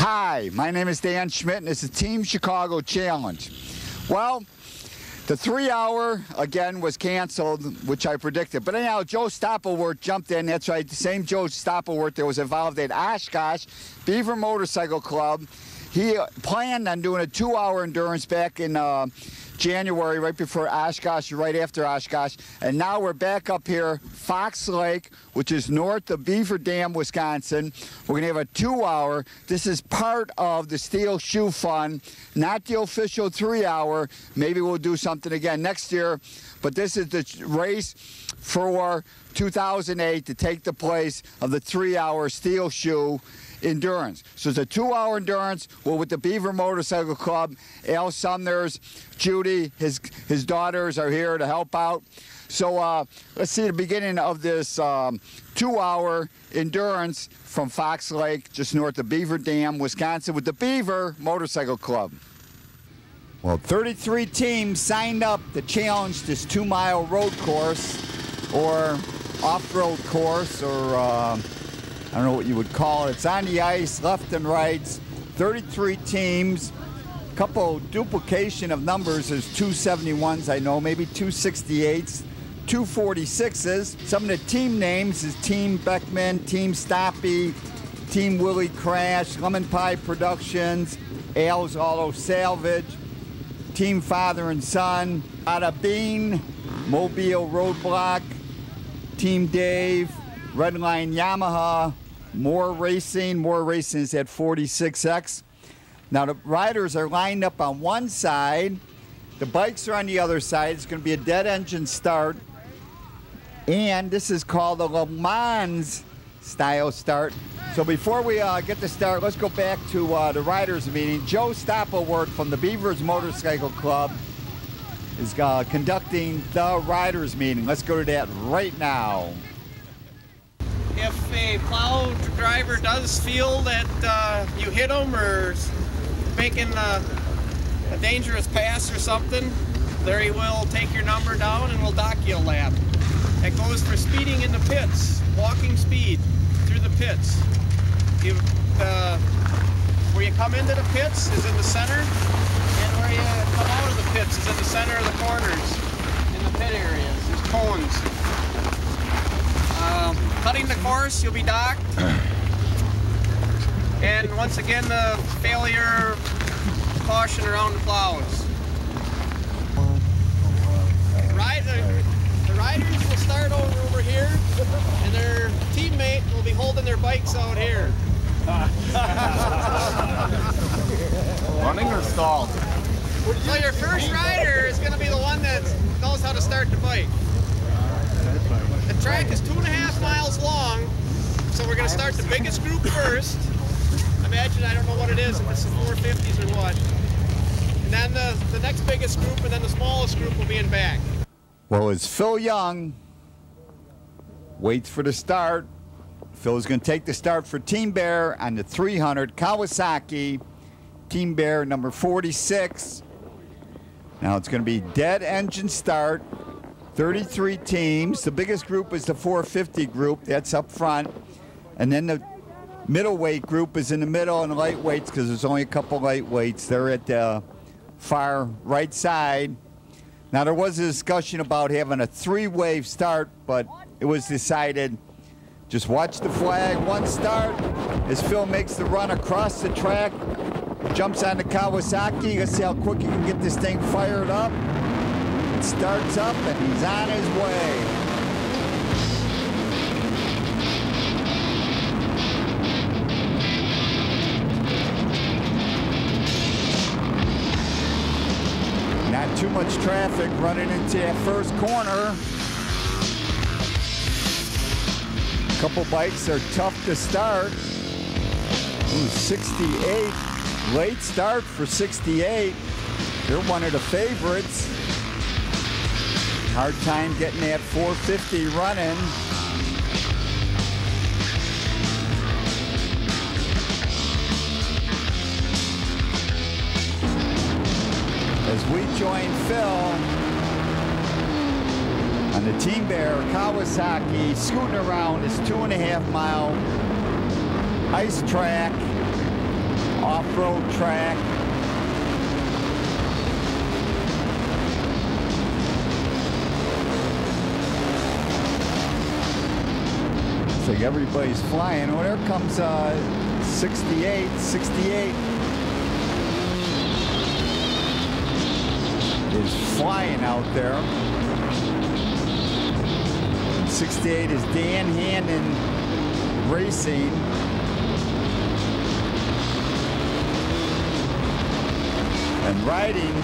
Hi, my name is Dan Schmitt, and it's the Team Chicago Challenge. Well, the 3-hour, again, was canceled, which I predicted. But anyhow, Joe Stoppleworth jumped in. That's right, the same Joe Stoppleworth that was involved at Oshkosh, Beaver Motorcycle Club. He planned on doing a 2-hour endurance back in January, right before Oshkosh, right after Oshkosh. And now we're back up here, Fox Lake, which is north of Beaver Dam, Wisconsin. We're going to have a 2-hour. This is part of the Steel Shoe Fund, not the official 3-hour. Maybe we'll do something again next year. But this is the race for 2008 to take the place of the 3-hour Steel Shoe endurance. So it's a 2-hour endurance. We're with the Beaver Motorcycle Club. Al Sumner's, Judy, his daughters are here to help out. So let's see the beginning of this 2-hour endurance from Fox Lake, just north of Beaver Dam, Wisconsin, with the Beaver Motorcycle Club. Well, 33 teams signed up to challenge this 2-mile road course, or off-road course, or I don't know what you would call it. It's on the ice, left and rights. 33 teams. Couple duplication of numbers. There's 271s, I know, maybe 268s, 246s. Some of the team names is Team Beckman, Team Stoppy, Team Willie Crash, Lemon Pie Productions, Al's Auto Salvage, Team Father and Son, Ada Bean, Mobile Roadblock, Team Dave, Redline Yamaha, More Racing is at 46X. Now the riders are lined up on one side, the bikes are on the other side. It's going to be a dead engine start, and this is called a Le Mans style start. So before we get to start, let's go back to the riders meeting. Joe Stoppleworth from the Beavers Motorcycle Club is conducting the riders meeting. Let's go to that right now. If a plow driver does feel that you hit him or making a dangerous pass or something, there he will take your number down and we'll dock you a lap. That goes for speeding in the pits, walking speed through the pits. Where you come into the pits is in the center, and where you come out of the pits is in the center of the corners, in the pit areas. There's cones. Cutting the course, you'll be docked. And once again, the failure caution around the plows. The riders will start over here, and their teammate will be holding their bikes out here. Running or stalled? So your first rider is going to be the one that knows how to start the bike. The track is 2.5 miles long, so we're going to start the biggest group first. Imagine, I don't know what it is, if it's the 450s or what. And then the next biggest group, and then the smallest group will be in back. Well, as Phil Young waits for the start, Phil's going to take the start for Team Bear on the 300 Kawasaki. Team Bear number 46. Now it's going to be dead engine start. 33 teams. The biggest group is the 450 group. That's up front. And then the middleweight group is in the middle, and the lightweights, because there's only a couple lightweights. They're at the far right side. Now, there was a discussion about having a 3-wave start, but it was decided just watch the flag, one start. As Phil makes the run across the track, jumps on the Kawasaki. Let's see how quick he can get this thing fired up. It starts up, and he's on his way. Not too much traffic running into that first corner. A couple bikes are tough to start. Ooh, 68. Late start for 68. They're one of the favorites. Hard time getting that 450 running. As we join Phil on the Team Bear Kawasaki, scooting around this 2.5 mile ice track. off-road track. Looks like everybody's flying. Oh, there comes 68. Is flying out there. 68 is Dan Hannon Racing. And riding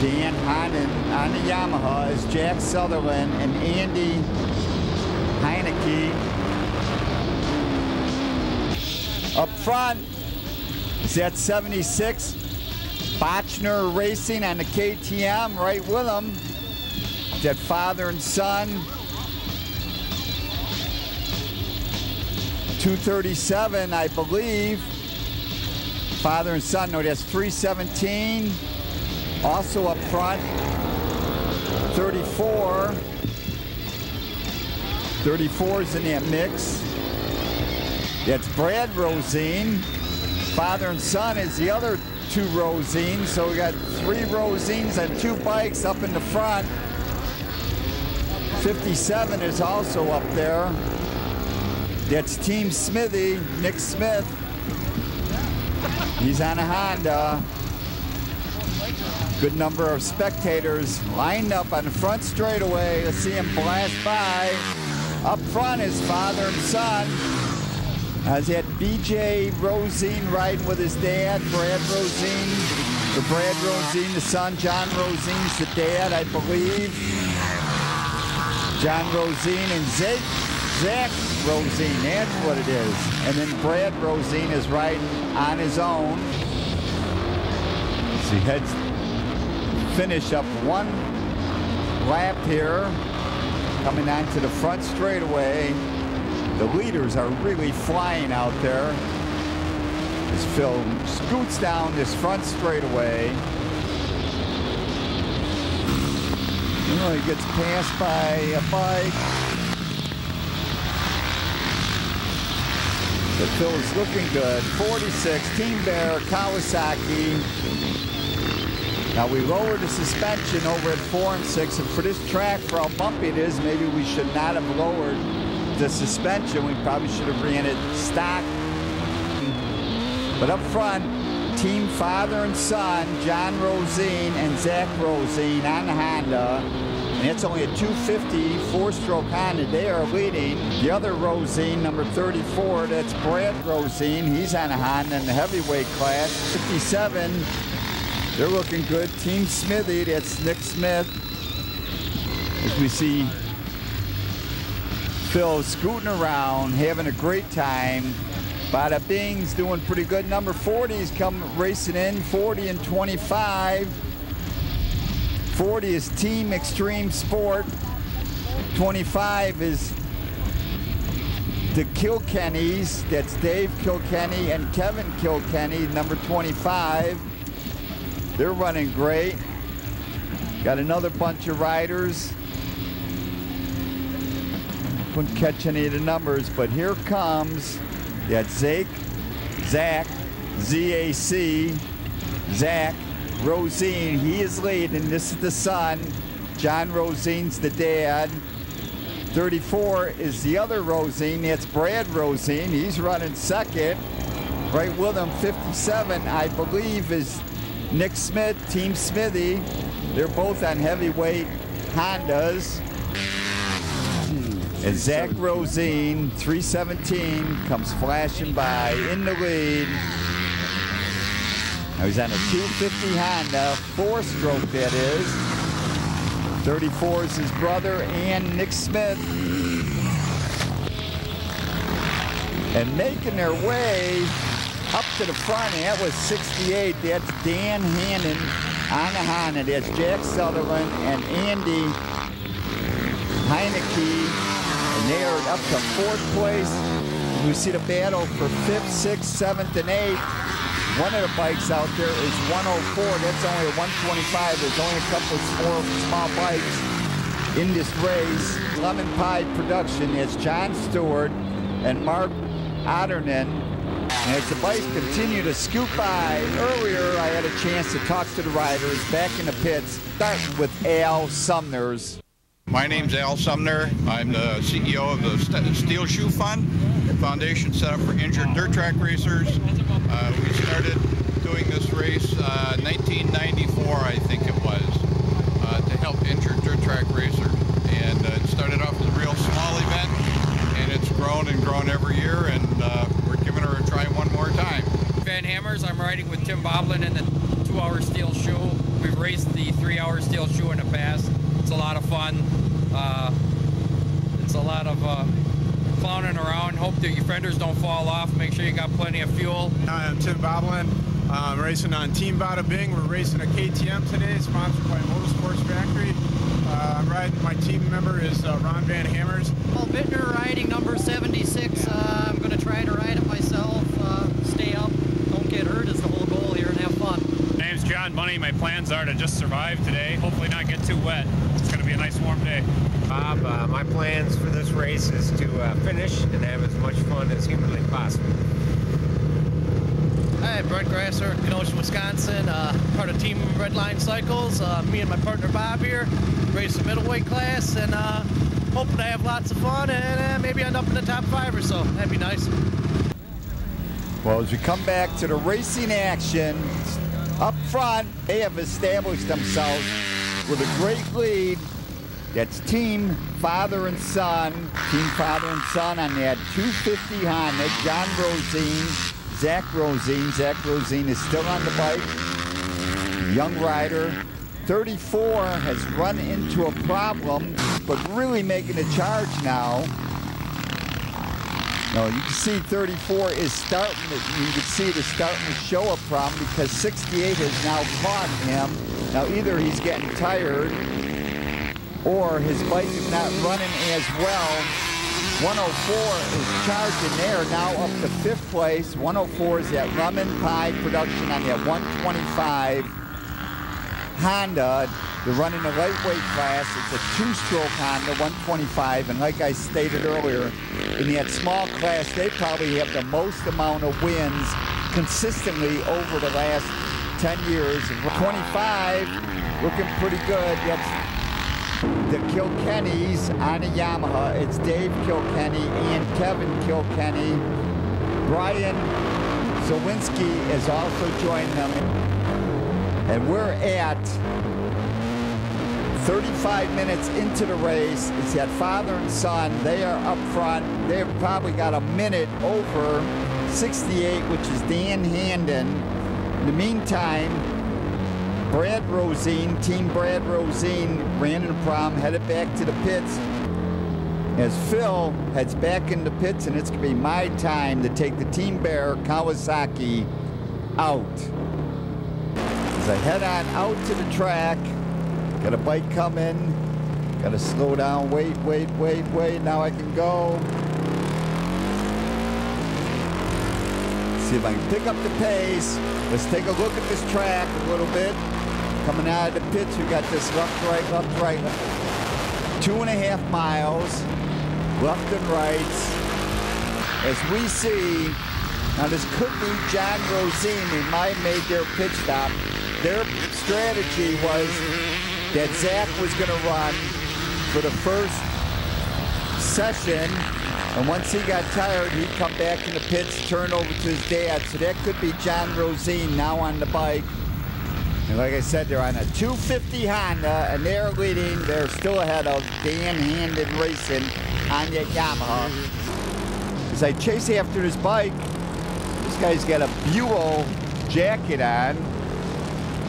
Dan Hannon on the Yamaha is Jack Sutherland and Andy Heineke. Up front is that 76. Botchner Racing on the KTM, right with them. That father and son. 237, I believe. Father and son, no, that's 317. Also up front, 34. 34 is in that mix. That's Brad Rosine. Father and son is the other two Rosines, so we got 3 Rosines and 2 bikes up in the front. 57 is also up there. That's Team Smithy, Nick Smith. He's on a Honda. Good number of spectators lined up on the front straightaway to see him blast by. Up front is father and son. As that BJ Rosine riding with his dad, Brad Rosine. The Brad Rosine, the son. John Rosine's the dad, I believe. John Rosine and Zach Rosine, that's what it is. And then Brad Rosine is riding on his own. So he heads finish up 1 lap here, coming onto the front straightaway. The leaders are really flying out there as Phil scoots down this front straightaway. He gets passed by a bike. But Phil is looking good. 46, Team Bear, Kawasaki. Now we lowered the suspension over at 4 and 6, and for this track, for how bumpy it is, maybe we should not have lowered the suspension. We probably should have ran it stock. But up front, Team father and son, John Rosine and Zach Rosine on the Honda. And it's only a 250 4-stroke Honda. They are leading. The other Rosine, number 34, that's Brad Rosine. He's on a Honda in the heavyweight class. 57, they're looking good. Team Smithy, that's Nick Smith. As we see Phil scooting around, having a great time. Bada Bing's doing pretty good. Number 40's come racing in, 40 and 25. 40 is Team Extreme Sport. 25 is the Kilkennys. That's Dave Kilkenny and Kevin Kilkenny, number 25. They're running great. Got another bunch of riders. Couldn't catch any of the numbers, but here comes that Zach, Z-A-C, Zach Rosine. He is leading. This is the son. John Rosine's the dad. 34 is the other Rosine. That's Brad Rosine. He's running second. Right with him, 57, I believe, is Nick Smith, Team Smithy. They're both on heavyweight Hondas. And Zach Rosine, 317, comes flashing by in the lead. Now he's on a 250 Honda, 4-stroke that is. 34 is his brother and Nick Smith. And making their way up to the front, and that was 68. That's Dan Hannon on the Honda. That's Jack Sutherland and Andy Heineke. And they are up to 4th place. We see the battle for 5th, 6th, 7th, and 8th. One of the bikes out there is 104. That's only a 125. There's only a couple of small bikes in this race. Lemon Pie Production. It's John Stewart and Mark Otternan. And as the bikes continue to scoot by, earlier I had a chance to talk to the riders back in the pits, starting with Al Sumners. My name's Al Sumner. I'm the CEO of the Steel Shoe Fund, a foundation set up for injured dirt track racers. We started doing this race 1994, I think it was, to help injured dirt track racers. And it started off as a real small event, and it's grown and grown every year, and we're giving her a try one more time. Van Hammers, I'm riding with Tim Boblin in the 2-hour steel shoe. We've raced the 3-hour steel shoe in the past. It's a lot of fun. It's a lot of clowning around. Hope that your fenders don't fall off. Make sure you got plenty of fuel. Hi, I'm Tim Boblin. I'm racing on Team Bada Bing. We're racing a KTM today, sponsored by Motorsports Factory. I'm riding, my team member is Ron Van Hammers. Paul Bittner riding number 76. I'm going to try to ride it myself, stay up, don't get hurt is the whole goal here, and have fun. My name's John Money. My plans are to just survive today, hopefully not get too wet. It's going to be a nice warm day. Bob, my plans for this race is to finish and have as much fun as humanly possible. Hi, I'm Brent Grasser, Kenosha, Wisconsin, part of Team Redline Cycles. Me and my partner Bob here race the middleweight class, and hoping to have lots of fun and maybe end up in the top 5 or so. That'd be nice. Well, as we come back to the racing action, up front, they have established themselves with a great lead. That's Team Father and Son. Team Father and Son on that 250 Honda. John Rosine, Zach Rosine. Zach Rosine is still on the bike. Young rider. 34 has run into a problem, but really making a charge now. No, you can see 34 is starting to, you can see it is starting to show a problem because 68 has now caught him. Now either he's getting tired or his bike is not running as well. 104 is charging there, now up to 5th place. 104 is that Lemon Pie production on that 125 Honda. They're running a lightweight class. It's a 2-stroke Honda, 125, and like I stated earlier, in that small class, they probably have the most amount of wins consistently over the last 10 years. 25, looking pretty good. That's the Kilkennys on a Yamaha. It's Dave Kilkenny and Kevin Kilkenny. Brian Zawinski is also joining them. And we're at 35 minutes into the race. It's that father and son. They are up front. They've probably got a minute over 68, which is Dan Handon. In the meantime, Brad Rosine, Team Brad Rosine, ran into a problem, headed back to the pits. As Phil heads back in the pits, and it's going to be my time to take the Team Bear Kawasaki out. As I head on out to the track, got a bike coming, got to slow down, wait, now I can go. See if I can pick up the pace. Let's take a look at this track a little bit. Coming out of the pits, we got this left, right. 2.5 miles, left and right. As we see, now this could be John Rosine. They might have made their pit stop. Their strategy was that Zach was going to run for the first session, and once he got tired, he'd come back in the pits, turn over to his dad. So that could be John Rosine now on the bike. And like I said, they're on a 250 Honda, and they're leading. They're still ahead of Dan Handon Racing on that Yamaha. As I chase after this bike, this guy's got a Buell jacket on.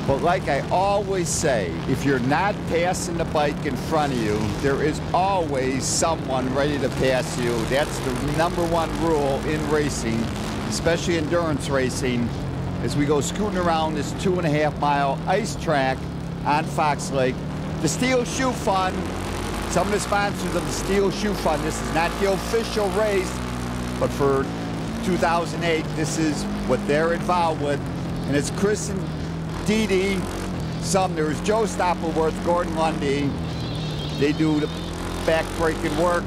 But like I always say, if you're not passing the bike in front of you, there is always someone ready to pass you. That's the #1 rule in racing, especially endurance racing, as we go scooting around this 2.5 mile ice track on Fox Lake. The Steel Shoe Fund, some of the sponsors of the Steel Shoe Fund, this is not the official race, but for 2008, this is what they're involved with. And it's Chris and Dee Dee Sumners, Joe Stoppleworth, Gordon Lundy. They do the back-breaking work.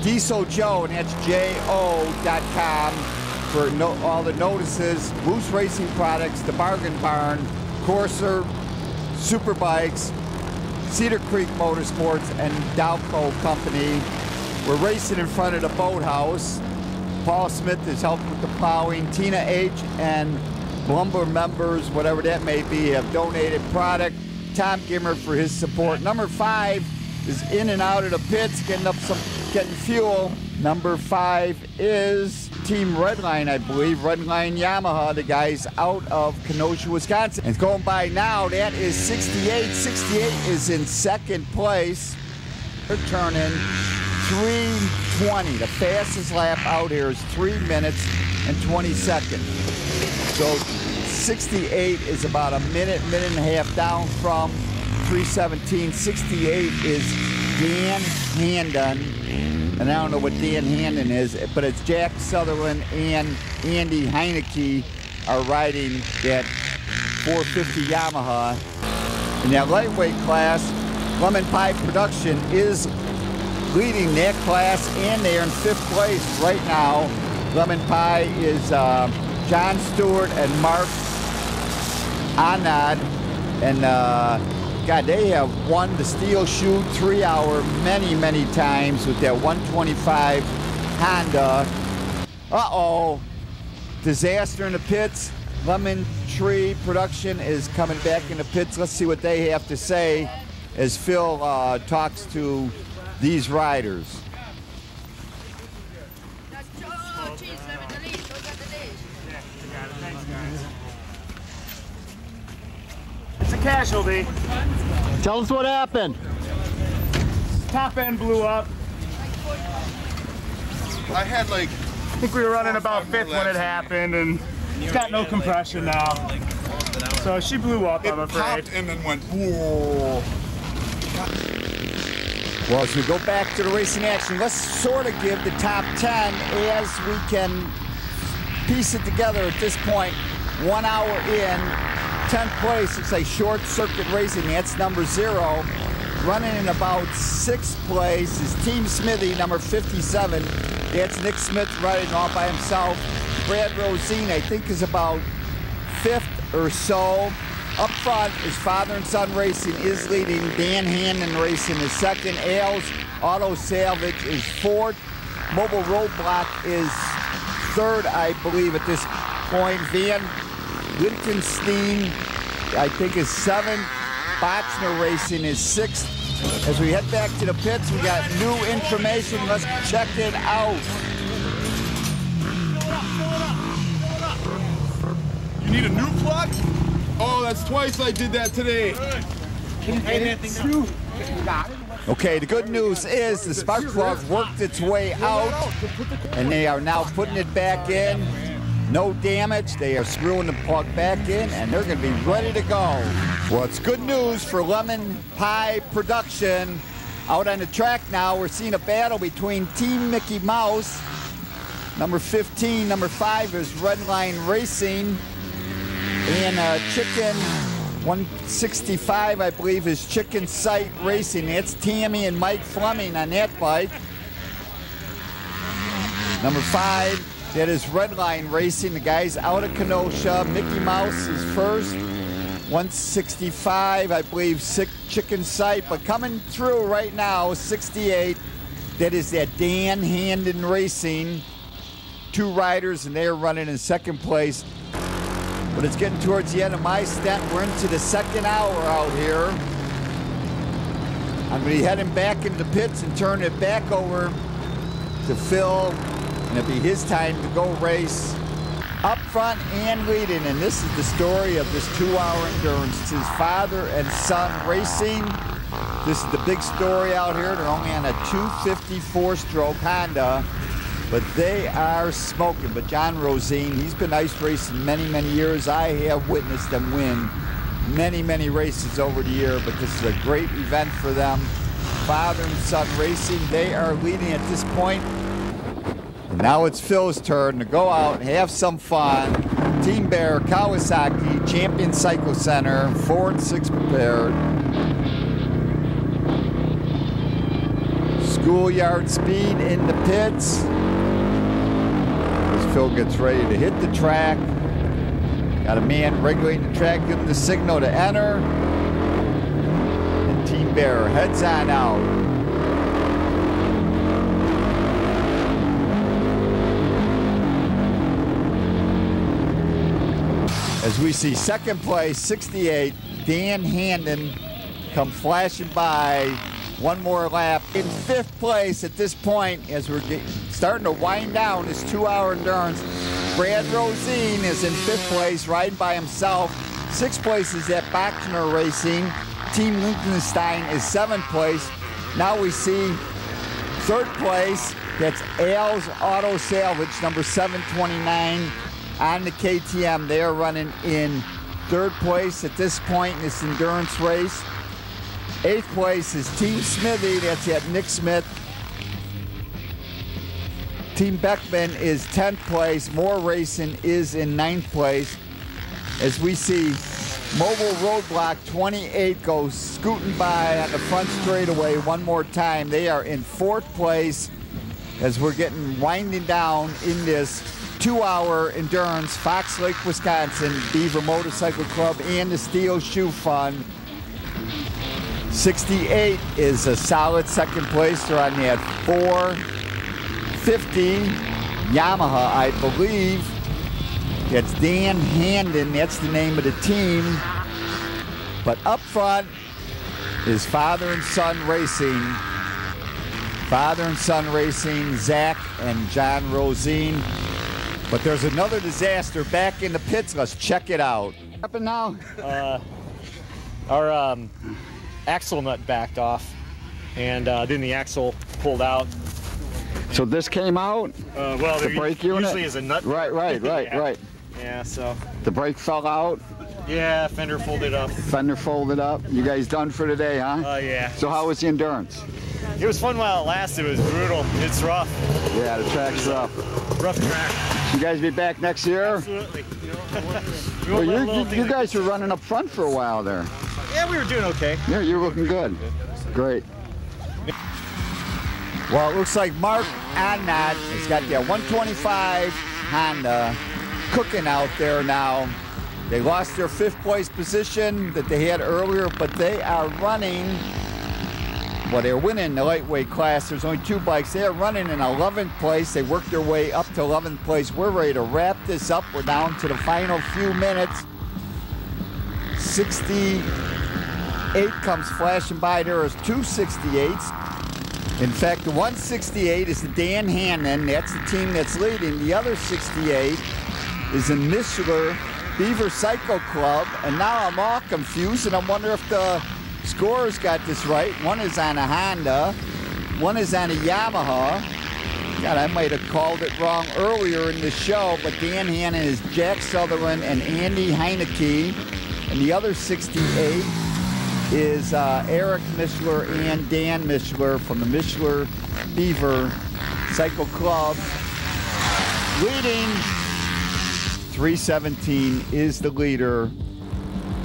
Diesel Joe, and that's JO.com. for all the notices, Moose Racing Products, the Bargain Barn, Courser, Superbikes, Cedar Creek Motorsports, and Dowco Company. We're racing in front of the boathouse. Paul Schmitt is helping with the plowing. Tina H. and Lumber members, whatever that may be, have donated product. Tom Gimmer for his support. Number 5 is in and out of the pits, getting fuel. Number 5 is Team Redline, I believe. Redline Yamaha, the guys out of Kenosha, Wisconsin. And going by now, that is 68. 68 is in second place. They're turning 3:20. The fastest lap out here is 3 minutes and 20 seconds. So 68 is about a minute and a half down from 3:17. 68 is Dan Handon, and I don't know what Dan Handon is, but it's Jack Sutherland and Andy Heineke are riding that 450 Yamaha. In that lightweight class, Lemon Pie Production is leading that class, and they're in 5th place right now. Lemon Pie is John Stewart and Mark Anad, and God, they have won the Steel Shoe 3-hour many times with that 125 Honda. Uh-oh, disaster in the pits. Lemon Tree Production is coming back in the pits. Let's see what they have to say as Phil talks to these riders. It's a casualty. Tell us what happened. Top end blew up. I had like... I think we were running about 5th when it happened, and it's got no compression now. So she blew up, I'm afraid. It popped and then went, whoa. Well, as we go back to the racing action, let's sort of give the top 10 as we can piece it together at this point. 1 hour in, 10th place, it's a short circuit racing. That's number 0. Running in about 6th place is Team Smithy, number 57. That's Nick Smith riding all by himself. Brad Rosine, I think, is about 5th or so. Up front is Father and Son Racing is leading. Dan Handon Racing is 2nd. Ailes Auto Salvage is 4th. Mobile Roadblock is 3rd, I believe, at this point. Van Lichtenstein, I think, is 7th. Botchner Racing is 6th. As we head back to the pits, we got new information. Let's check it out. You need a new plug? Oh, that's twice I did that today. Okay, the good news is the spark plug worked its way out, and they are now putting it back in. No damage. They are screwing the plug back in, and they're going to be ready to go. Well, it's good news for Lemon Pie Production. Out on the track now, we're seeing a battle between Team Mickey Mouse, number 15. Number 5 is Redline Racing. And Chicken 165, I believe, is Chicken Sight Racing. That's Tammy and Mike Fleming on that bike. Number 5, that is Redline Racing. The guys out of Kenosha. Mickey Mouse is 1st. 165, I believe, Chicken Sight. But coming through right now, 68, that is that Dan Handon Racing. 2 riders, and they're running in 2nd place. But it's getting towards the end of my stint. We're into the 2nd hour out here. I'm going to be heading back into the pits and turn it back over to Phil, and it'll be his time to go race up front and leading. And this is the story of this 2-hour endurance. It's his Father and Son Racing. This is the big story out here. They're only on a 254-stroke Honda, but they are smoking. But John Rosine, he's been ice racing many years. I have witnessed them win many races over the year, but this is a great event for them. Father and Son Racing, they are leading at this point. And now it's Phil's turn to go out and have some fun. Team Bear, Kawasaki, Champion Cycle Center, 4 and 6 prepared. Schoolyard speed in the pits. Phil gets ready to hit the track. Got a man regulating the track, giving the signal to enter. And Team Bear heads on out. As we see second place, 68, Dan Handon come flashing by. One more lap. In fifth place at this point, as we're starting to wind down this 2-hour endurance, Brad Rosine is in fifth place, riding by himself. Sixth place is at Bachner Racing. Team Liechtenstein is seventh place. Now we see third place, that's Ailes Auto Salvage, number 729 on the KTM. They are running in third place at this point in this endurance race. Eighth place is Team Smithy, that's at Nick Schmitt. Team Beckman is 10th place. More Racing is in 9th place. As we see Mobile Roadblock 28 goes scooting by on the front straightaway one more time. They are in 4th place as we're getting winding down in this 2-hour endurance. Fox Lake, Wisconsin, Beaver Motorcycle Club, and the Steel Shoe Fund. 68 is a solid second place. They're on that 450 Yamaha, I believe. That's Dan Handon, that's the name of the team. But up front is Father and Son Racing. Father and Son Racing, Zach and John Rosine. But there's another disaster back in the pits. Let's check it out. What happened now? Our axle nut backed off, and then the axle pulled out. So this came out? Well, the brake unit usually is a nut. Right. Yeah, so. The brake fell out? Yeah, fender folded up. Fender folded up. You guys done for today, huh? Yeah. So how was the endurance? It was fun while it lasted. It was brutal. It's rough. Yeah, the track's rough. Rough track. You guys be back next year? Absolutely. Well, you guys were running up front for a while there. Yeah, we were doing okay. Yeah, you're looking good. Great. Well, it looks like Mark Annat has got the 125 Honda cooking out there now. They lost their 5th place position that they had earlier, but they are running, well, they're winning the lightweight class. There's only 2 bikes. They are running in 11th place. They worked their way up to 11th place. We're ready to wrap this up. We're down to the final few minutes. 68 comes flashing by. There is 2 68s. In fact, the 168 is the Dan Handon. That's the team that's leading. The other 68 is in Mishler Beaver Cycle Club. And now I'm all confused, and I wonder if the scorers got this right. One is on a Honda. One is on a Yamaha. God, I might have called it wrong earlier in the show, but Dan Handon is Jack Sutherland and Andy Heineke. And the other 68 is Eric Mishler and Dan Mishler from the Mishler Beaver Cycle Club. Leading 317 is the leader.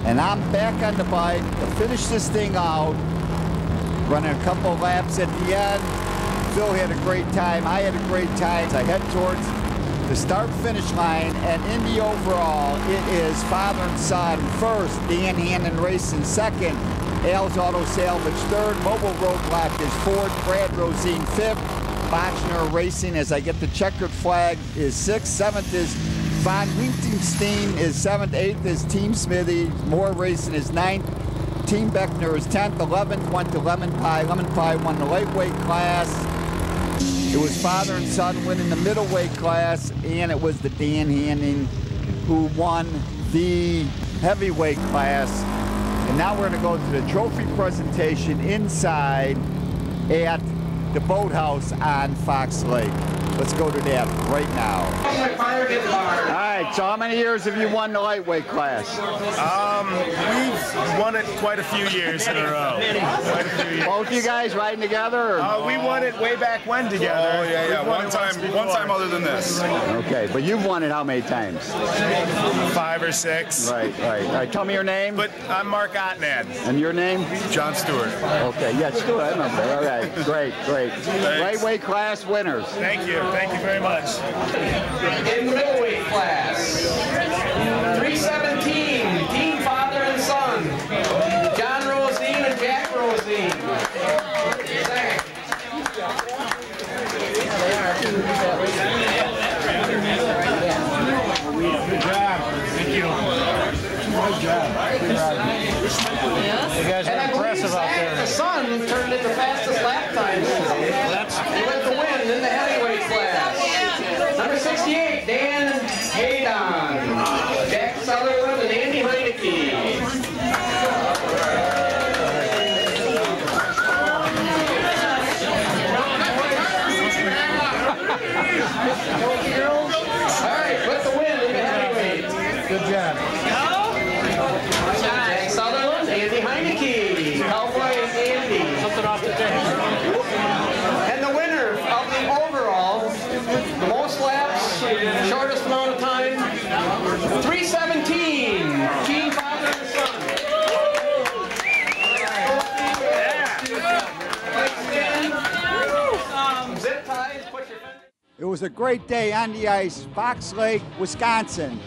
And I'm back on the bike to finish this thing out. Running a couple laps at the end. Phil had a great time. I had a great time. As I head towards the start-finish line, and in the overall, it is Father and Son first, Dan Handon Racing second, Ailes Auto Salvage third, Mobile Roadblock is fourth, Brad Rosine fifth, Bachner Racing, as I get the checkered flag, is sixth, seventh is Von Liechtenstein is seventh, eighth is Team Smithy, More Racing is ninth, Team Beckner is 10th, 11th went to Lemon Pie. Lemon Pie won the lightweight class. It was Father and Son winning the middleweight class, and it was the Dan Handon who won the heavyweight class. And now we're going to go to the trophy presentation inside at the boathouse on Fox Lake. Let's go to that right now. All right, So how many years have you won the lightweight class? We've won it quite a few years in a row. Quite a few years. Both you guys riding together? Or? We won it way back when together. Oh, yeah, yeah. One time other than this. Okay, but you've won it how many times? 5 or 6. Right. All right, tell me your name. But I'm Mark Otnad. And your name? John Stewart. Okay, yeah, Stewart, I remember. All right, great. Lightweight class winners. Thank you very much. In the middleweight class, 317, team father and son, John Rosine and Jack Rosine. Second. Good job. Thank you. Good job. You guys are impressive out there. The son turned in the fastest lap time. He went to win in the heavyweight class. Number 68, Dan Haydon, Jack Sutherland, and Andy Heineke. All right, with the win in the heavyweight. Good job. Jack Sutherland, Andy Heineke, Cowboy Andy. Something off the table. And the winner of the overall, the most laps, shortest amount of time, 317, Team Father and Son. Zip ties, put your fingers. It was a great day on the ice, Fox Lake, Wisconsin.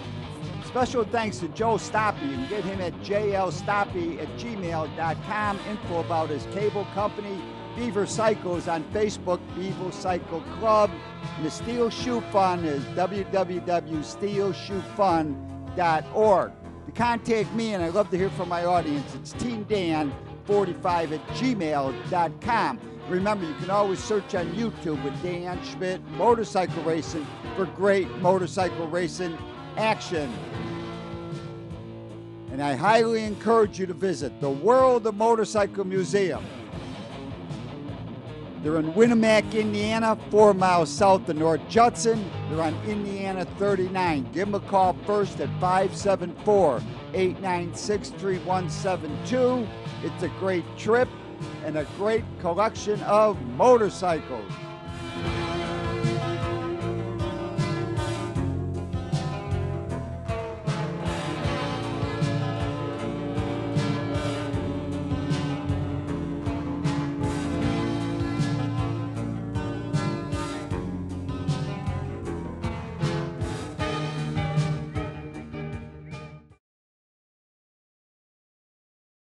Special thanks to Joe Stoppe. You can get him at jlstoppe@gmail.com. Info about his cable company, Beaver Cycle, is on Facebook, Beaver Cycle Club. And the Steel Shoe Fund is www.steelshoefund.org. To contact me, and I love to hear from my audience, it's teamdan45@gmail.com. Remember, you can always search on YouTube with Dan Schmitt Motorcycle Racing for great motorcycle racing action. And I highly encourage you to visit the World of Motorcycle Museum. They're in Winnemac, Indiana, 4 miles south of North Judson. They're on Indiana 39. Give them a call first at 574-896-3172. It's a great trip and a great collection of motorcycles.